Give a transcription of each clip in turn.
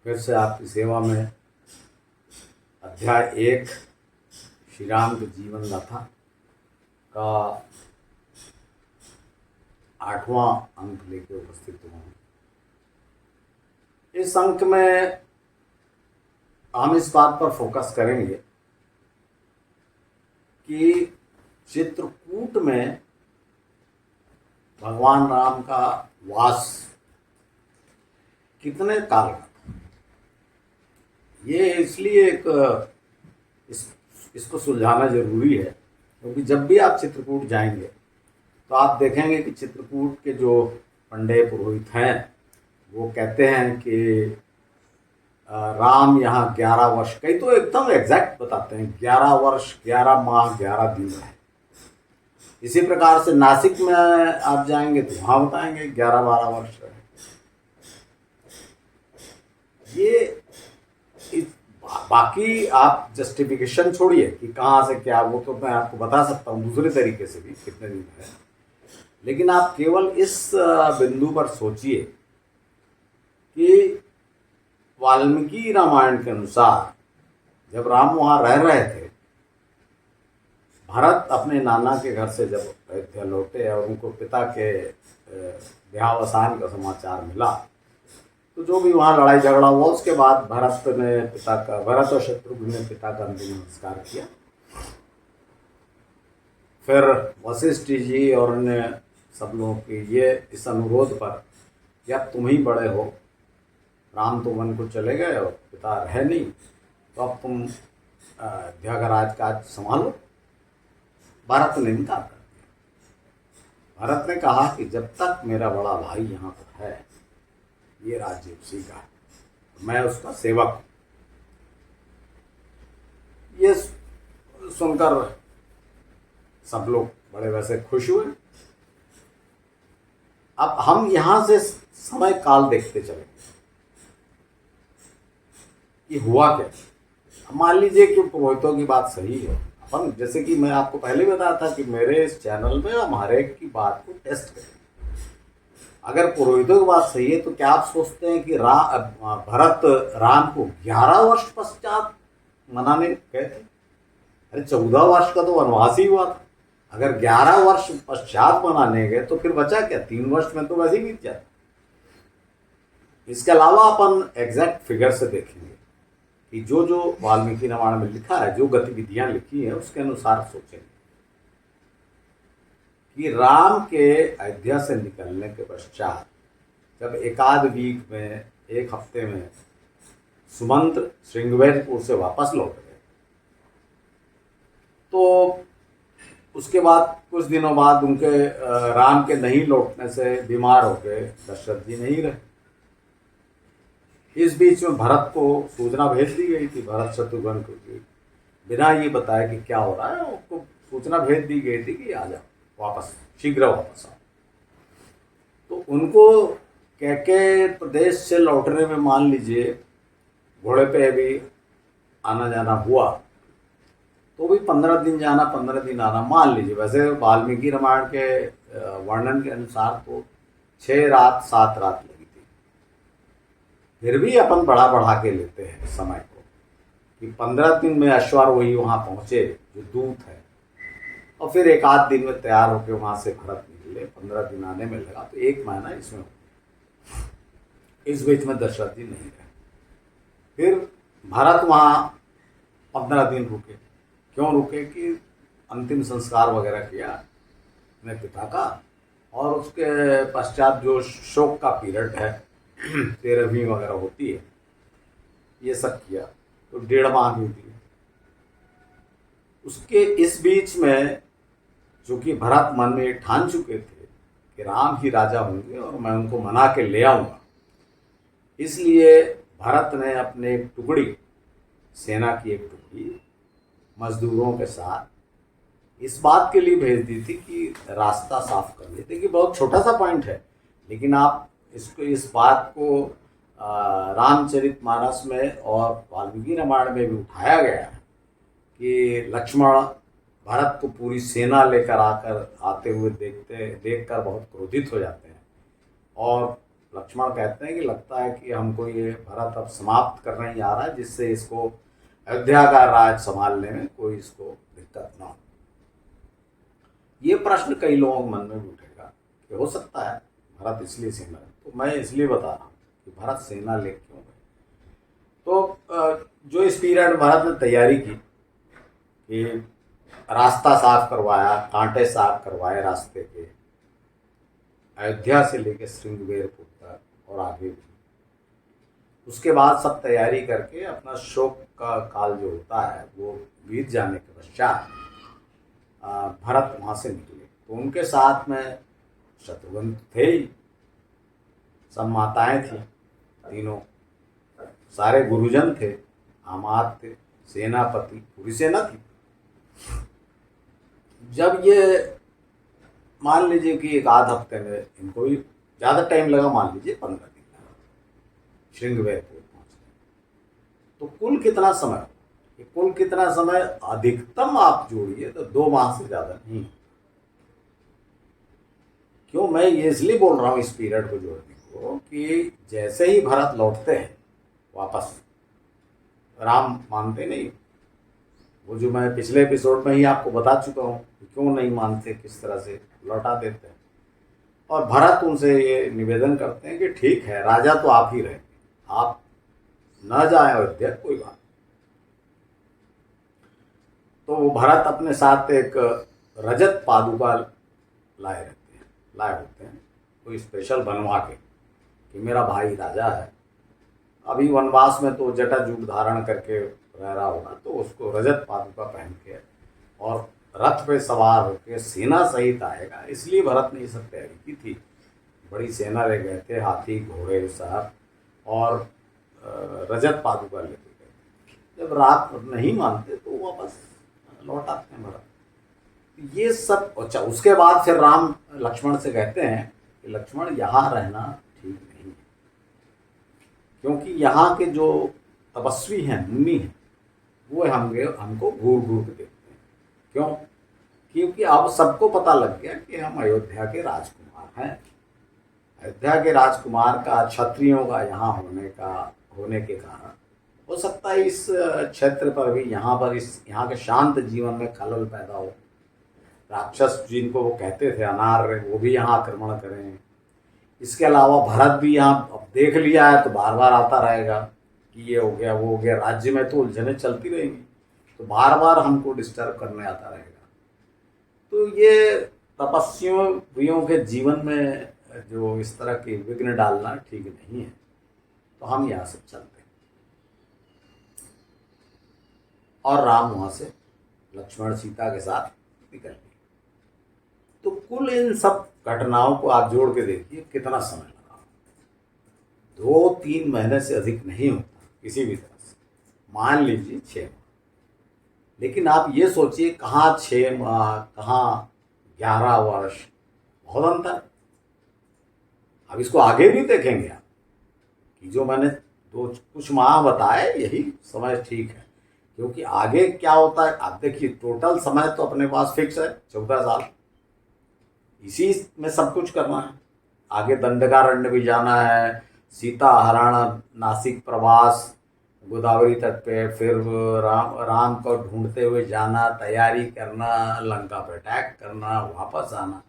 फिर से आपकी सेवा में अध्याय 1 श्री राम के जीवन गाथा का 8वां अंक लेकर उपस्थित हुआ हूँ। इस अंक में हम इस बात पर फोकस करेंगे कि चित्रकूट में भगवान राम का वास कितने काल का था। ये इसलिए इसको सुलझाना जरूरी है क्योंकि जब भी आप चित्रकूट जाएंगे तो आप देखेंगे कि चित्रकूट के जो पंडे पुरोहित हैं वो कहते हैं कि राम यहाँ 11 वर्ष, कई तो एकदम एग्जैक्ट बताते हैं 11 वर्ष 11 माह 11 दिन है। इसी प्रकार से नासिक में आप जाएंगे तो वहाँ बताएंगे 11-12 वर्ष है। ये बाकी आप जस्टिफिकेशन छोड़िए कि कहाँ से क्या, वो तो मैं आपको बता सकता हूँ दूसरे तरीके से भी कितने दिन है, लेकिन आप केवल इस बिंदु पर सोचिए कि वाल्मीकि रामायण के अनुसार जब राम वहाँ रह रहे थे, भरत अपने नाना के घर से जब अयोध्या लौटे और उनको पिता के देहावसान का समाचार मिला तो जो भी वहाँ लड़ाई झगड़ा हुआ उसके बाद भरत और शत्रुघ्न ने पिता का अंतिम संस्कार किया। फिर वशिष्ठ जी और अन्य सब लोगों के ये इस अनुरोध पर कि अब तुम ही बड़े हो, राम तो वन को चले गए और पिता रहे नहीं, तो अब तुम अयोध्या का राजकाज संभालो। भरत ने इनकार कर दिया। भरत ने कहा कि जब तक मेरा बड़ा भाई यहाँ पर है ये राज्य उसी का है, मैं उसका सेवक हूँ। ये सुनकर सब लोग बड़े वैसे खुश हुए। अब हम यहाँ से समय काल देखते चलेंगे कि हुआ क्या। मान लीजिए कि पुरोहितों की बात सही है, अपन जैसे कि मैं आपको पहले बताया था कि मेरे इस चैनल में हम हर एक की बात को टेस्ट करें। अगर पुरोहितों की बात सही है तो क्या आप सोचते हैं कि भरत राम को 11 वर्ष पश्चात मनाने गए थे? अरे 14 वर्ष का तो वनवास ही हुआ था। अगर 11 वर्ष पश्चात मनाने गए तो फिर बचा क्या, 3 वर्ष में तो वैसे ही बीत जाता। इसके अलावा अपन एग्जैक्ट फिगर से देखेंगे कि जो वाल्मीकि रामायण में लिखा है, जो गतिविधियां लिखी है उसके अनुसार सोचेंगे कि राम के अयोध्या से निकलने के पश्चात जब एकाध वीक में, एक हफ्ते में सुमंत्र श्रृंगवेरपुर से वापस लौट गए तो उसके बाद कुछ दिनों बाद उनके राम के नहीं लौटने से बीमार हो गए, दशरथ जी नहीं रहे। इस बीच में भरत को सूचना भेज दी गई थी, भरत शत्रुघ्न को बिना ये बताया कि क्या हो रहा है, उसको सूचना भेज दी गई थी कि आ जाओ वापस, शीघ्र वापस आओ। तो उनको कैके प्रदेश से लौटने में मान लीजिए घोड़े पे भी आना जाना हुआ तो भी 15 दिन जाना 15 दिन आना मान लीजिए। वैसे वाल्मीकि रामायण के वर्णन के अनुसार तो 6 रात 7 रात लगी थी, फिर भी अपन बढ़ा के लेते हैं समय को कि 15 दिन में अश्वारोही वहाँ पहुँचे जो दूत है, और फिर एक आध दिन में तैयार होकर वहाँ से भरत निकले, 15 दिन आने में लगा तो 1 महीना इसमें। इस बीच में दशरथ जी नहीं रहे। फिर भरत वहाँ 15 दिन रुके। क्यों रुके कि अंतिम संस्कार वगैरह किया अपने पिता का, और उसके पश्चात जो शोक का पीरियड है 13वीं वगैरह होती है, ये सब किया तो 1.5 माह भी दिए। उसके इस बीच में चूंकि भरत मन में ठान चुके थे कि राम ही राजा होंगे और मैं उनको मना के ले आऊँगा, इसलिए भरत ने अपने एक टुकड़ी, सेना की एक टुकड़ी मजदूरों के साथ इस बात के लिए भेज दी थी कि रास्ता साफ कर लेते। कि बहुत छोटा सा पॉइंट है, लेकिन आप इस बात को रामचरितमानस में और वाल्मीकि रामायण में भी उठाया गया है कि लक्ष्मण भरत को पूरी सेना लेकर आते हुए देखकर बहुत क्रोधित हो जाते हैं और लक्ष्मण कहते हैं कि लगता है कि हमको ये भरत अब समाप्त करने ही आ रहा है, जिससे इसको अयोध्या का राज संभालने में कोई इसको दिक्कत ना हो। ये प्रश्न कई लोगों के मन में भी उठेगा कि हो सकता है भरत इसलिए सेना, तो मैं इसलिए बता रहा हूँ कि भरत सेना ले क्यों गए। तो जो इस पीरियड में भरत ने तैयारी की कि रास्ता साफ करवाया, कांटे साफ करवाए रास्ते के, अयोध्या से लेकर श्रृंगवेरपुर तक और आगे भी। उसके बाद सब तैयारी करके अपना शोक का काल जो होता है वो बीत जाने के पश्चात भरत वहाँ से निकले। तो उनके साथ में शत्रुघ्न थे ही, सब माताएं थी, तीनों सारे गुरुजन थे, आमात थे, सेनापति, पूरी सेना थी। जब ये मान लीजिए कि एक आध हफ्ते में, इनको भी ज़्यादा टाइम लगा, मान लीजिए 15 दिन लगा श्रृंगवेरपुर पहुँचने। तो कुल कितना समय, ये कुल कितना समय अधिकतम आप जोड़िए तो 2 माह से ज़्यादा नहीं। क्यों मैं ये इसलिए बोल रहा हूँ इस पीरियड को जोड़ने को कि जैसे ही भरत लौटते हैं वापस, राम मानते नहीं। वो जो मैं पिछले एपिसोड में ही आपको बता चुका हूँ कि क्यों नहीं मानते, किस तरह से लौटा देते हैं। और भरत उनसे ये निवेदन करते हैं कि ठीक है, राजा तो आप ही रहेंगे, आप न जाए अयोध्या, कोई बात। तो वो भरत अपने साथ एक रजत पादुका लाए होते हैं, कोई स्पेशल बनवा के कि मेरा भाई राजा है, अभी वनवास में तो जटाजूट धारण करके रह रहा होगा, तो उसको रजत पादुका पहन के और रथ पे सवार होकर सेना सहित आएगा। इसलिए भरत ने ये सब तैयारी की थी। बड़ी सेना ले गए थे, हाथी घोड़े सब, और रजत पादुका लेके गए। जब रात नहीं मानते तो वापस लौट आते हैं भरत। ये सब अच्छा। उसके बाद फिर राम लक्ष्मण से कहते हैं कि लक्ष्मण, यहाँ रहना ठीक नहीं है, क्योंकि यहाँ के जो तपस्वी हैं, मुनि हैं, वो हमको घूर घूर के देखते हैं। क्यों? क्योंकि अब सबको पता लग गया कि हम अयोध्या के राजकुमार हैं। अयोध्या के राजकुमार का, क्षत्रियों का यहाँ होने के कारण हो सकता है इस क्षेत्र पर भी, यहाँ के शांत जीवन में खलल पैदा हो। राक्षस जिनको वो कहते थे अनार्य, वो भी यहाँ आक्रमण करें। इसके अलावा भरत भी यहाँ अब देख लिया है तो बार बार आता रहेगा कि ये हो गया, वो हो गया। राज्य में तो उलझनें चलती रहेंगी, तो बार बार हमको डिस्टर्ब करने आता रहेगा। तो ये तपस्वियों के जीवन में जो इस तरह के विघ्न डालना ठीक नहीं है। तो हम यहाँ से चलते हैं। और राम वहाँ से लक्ष्मण सीता के साथ निकल गए। तो कुल इन सब घटनाओं को आप जोड़ के देखिए कितना समय लगा। 2-3 महीने से अधिक नहीं होता किसी भी तरह से, मान लीजिए 6 माह। लेकिन आप ये सोचिए, कहाँ 6 माह, कहाँ 11 वर्ष, बहुत अंतर। अब इसको आगे भी देखेंगे आप कि जो मैंने कुछ माह बताए, यही समय ठीक है। क्योंकि आगे क्या होता है आप देखिए, टोटल समय तो अपने पास फिक्स है 14 साल, इसी में सब कुछ करना है। आगे दंडकारण्य भी जाना है, सीता हरण, नासिक प्रवास, गोदावरी तट पे, फिर राम को ढूंढते हुए जाना, तैयारी करना, लंका पर अटैक करना, वापस आना।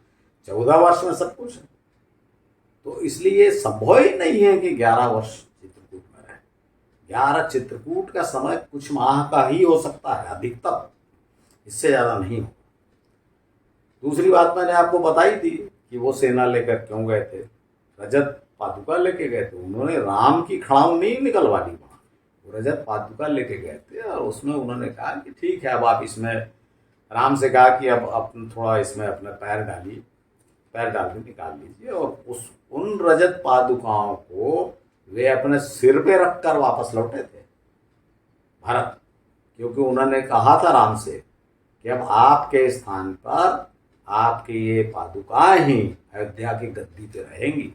14 वर्ष में सब कुछ है। तो इसलिए संभव ही नहीं है कि 11 वर्ष चित्रकूट में रहे। 11 चित्रकूट का समय कुछ माह का ही हो सकता है अधिकतम, इससे ज़्यादा नहीं हो। दूसरी बात मैंने आपको बताई थी कि वो सेना लेकर क्यों गए थे, रजत पादुका लेके गए थे। उन्होंने राम की खड़ाऊ नहीं निकलवा दी वहाँ, वो रजत पादुका लेके गए थे। और उसमें उन्होंने कहा कि ठीक है, अब आप इसमें, राम से कहा कि अब थोड़ा इसमें अपना पैर डालिए, पैर डाल के निकाल लीजिए। और उन रजत पादुकाओं को वे अपने सिर पे रखकर वापस लौटे थे भरत, क्योंकि उन्होंने कहा था राम से कि अब आपके स्थान पर आपकी ये पादुकाएं ही अयोध्या की गद्दी पे रहेंगी,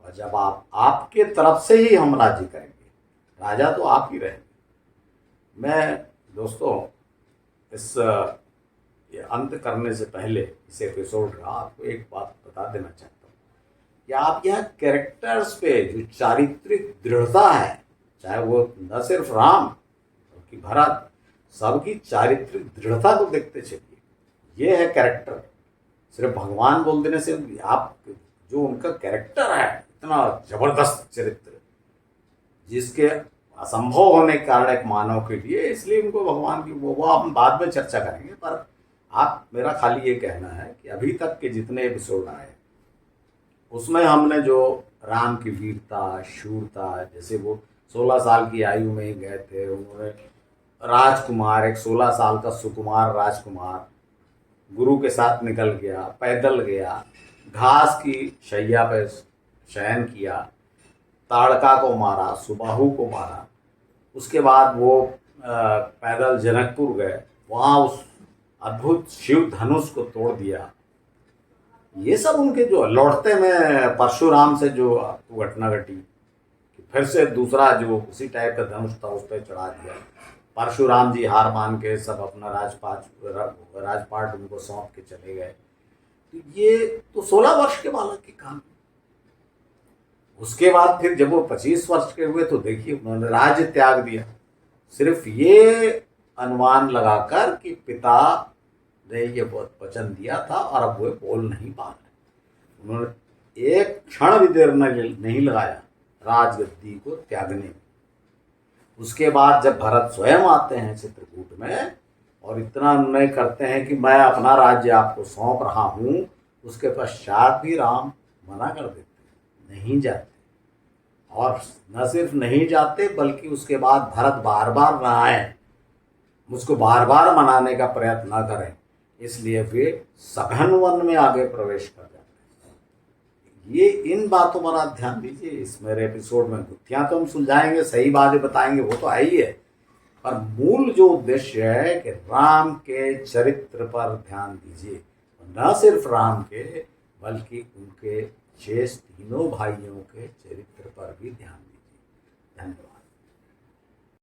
और जब आपके तरफ से ही हम राज्य करेंगे, राजा तो आप ही रहेंगे। मैं दोस्तों इस ये अंत करने से पहले, इस एपिसोड का आपको एक बात बता देना चाहता हूँ कि कि आप यहाँ कैरेक्टर्स पे जो चारित्रिक दृढ़ता है, चाहे वो न सिर्फ राम बल्कि भरत, सबकी चारित्रिक दृढ़ता को देखते चलिए। ये है कैरेक्टर। सिर्फ भगवान बोल देने से आप, जो उनका कैरेक्टर है इतना जबरदस्त चरित्र, जिसके असंभव होने के कारण एक मानव के लिए, इसलिए उनको भगवान की वो हम बाद में चर्चा करेंगे। पर आप, मेरा खाली ये कहना है कि अभी तक के जितने एपिसोड आए उसमें हमने जो राम की वीरता शूरता, जैसे वो 16 साल की आयु में ही गए थे, उन्होंने राजकुमार, एक 16 साल का सुकुमार राजकुमार गुरु के साथ निकल गया, पैदल गया, घास की शैया पे शयन किया, ताड़का को मारा, सुबाहु को मारा, उसके बाद वो पैदल जनकपुर गए, वहाँ उस अद्भुत शिव धनुष को तोड़ दिया। ये सब उनके जो लौटते में परशुराम से जो घटना घटी, कि फिर से दूसरा जो उसी टाइप का धनुष था उस पर चढ़ा दिया, परशुराम जी हार मान के सब अपना राजपाट उनको सौंप के चले गए। तो ये तो 16 वर्ष के बालक के काम। उसके बाद फिर जब वो 25 वर्ष के हुए तो देखिए उन्होंने राज्य त्याग दिया, सिर्फ ये अनुमान लगाकर कि पिता ने ये वचन दिया था और अब वो बोल नहीं पा रहे। उन्होंने एक क्षण भी देर नहीं लगाया राजगद्दी को त्यागने में। उसके बाद जब भरत स्वयं आते हैं चित्रकूट में और इतना निर्णय करते हैं कि मैं अपना राज्य आपको सौंप रहा हूँ, उसके पश्चात भी राम मना कर देते हैं, नहीं जाते। और न सिर्फ नहीं जाते बल्कि उसके बाद भरत बार बार न आए, मुझको बार बार मनाने का प्रयत्न न करें, इसलिए वे सघन वन में आगे प्रवेश कर जाते हैं। ये इन बातों पर आप ध्यान दीजिए। इस मेरे एपिसोड में गुत्थियां तो हम सुलझाएंगे, सही बातें बताएंगे, वो तो है ही है, पर मूल जो उद्देश्य है कि राम के चरित्र पर ध्यान दीजिए, न सिर्फ राम के बल्कि उनके शेष तीनों भाइयों के चरित्र पर भी ध्यान दीजिए। धन्यवाद।